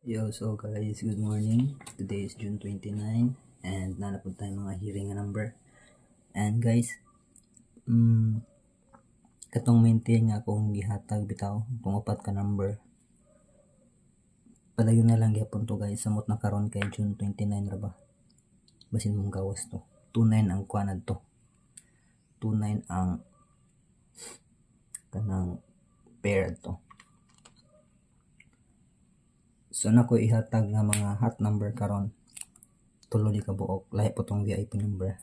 Yo, so guys, good morning. Today is June 29 and nanapod tayo mga hearing nga number. And guys, katong maintain nga akong gihatag bitaw, itong upat ka number. Padayon na lang gyapon to guys, samot na karon kay June 29 ra ba. Basin mong gawas to. 29 ang kuanad to. 29 ang kanang pair to. So na ko ihatag nga mga hot number karon. Tulo di ka buok, lahi po tong VIP number.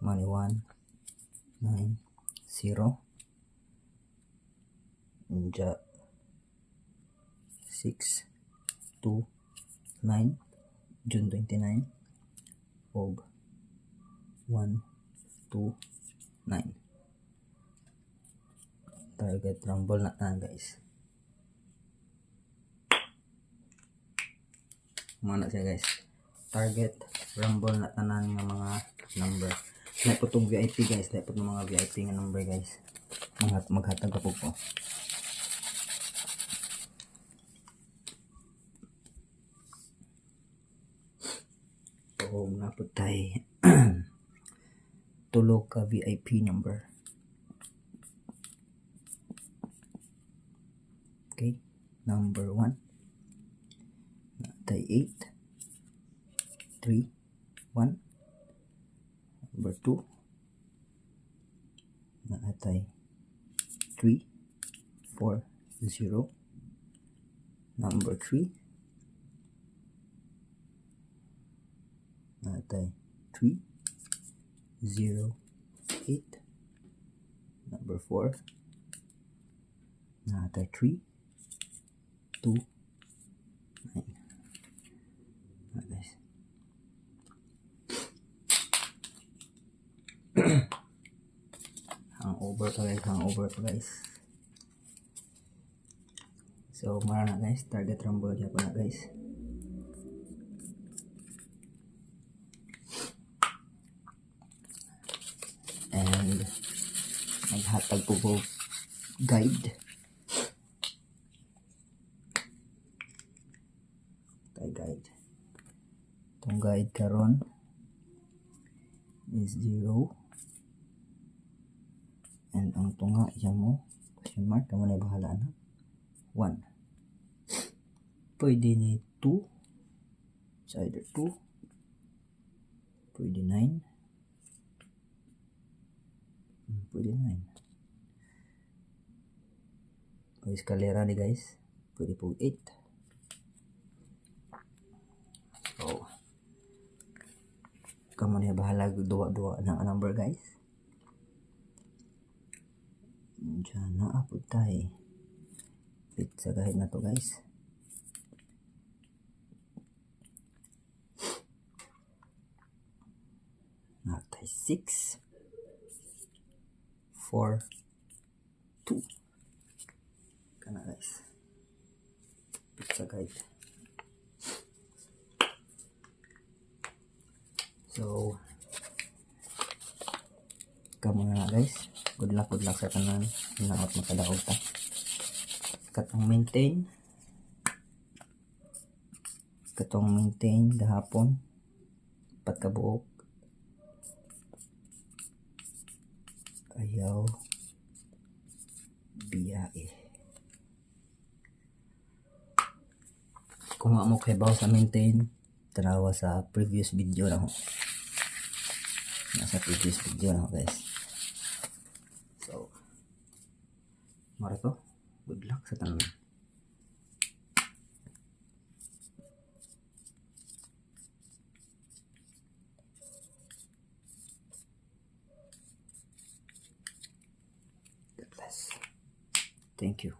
Money 1 9 0 ja 6 2 9 June 29 og 1 2 9 target rumble na guys. Mana siya guys, target rumble na tanan nga mga number. Lahat po itong VIP guys, lahat po itong mga VIP nga number guys. Maghatag po po. So napod tayo tulo ka VIP number. Okay, number 1 natay 8 3 1. Number 2 natay 3 4 0. Number 3 natay 3 0 8. Number 4 natay 3 2 9. Guys, hangover pa guys. So mara na guys, target rumble ya pa na guys. And maghatag po po guide. Itong guide karon is 0 and ang tunga iya mo question mark, kamo na bahala na 1. Pwede ni 2, so either 2, pwede 9, pwede 9. Pwede eskalera ni guys, pwede po 8. So kamo na bahala, duwa-duwa ng number guys. Diyan na apod tayo pizza kahit na to guys. Natay 6 4 2 kana guys, pizza guide. So kamo na guys, good luck sa tanan, hinaot makadaog ta. Katong maintain gahapon 4 ka buok, ayaw biyahe. Kung mo kay baw sa maintain, tanawa sa previous video na ho. Nasa previous video na ho guys. So mara to, good luck sa tanan. God bless. Thank you.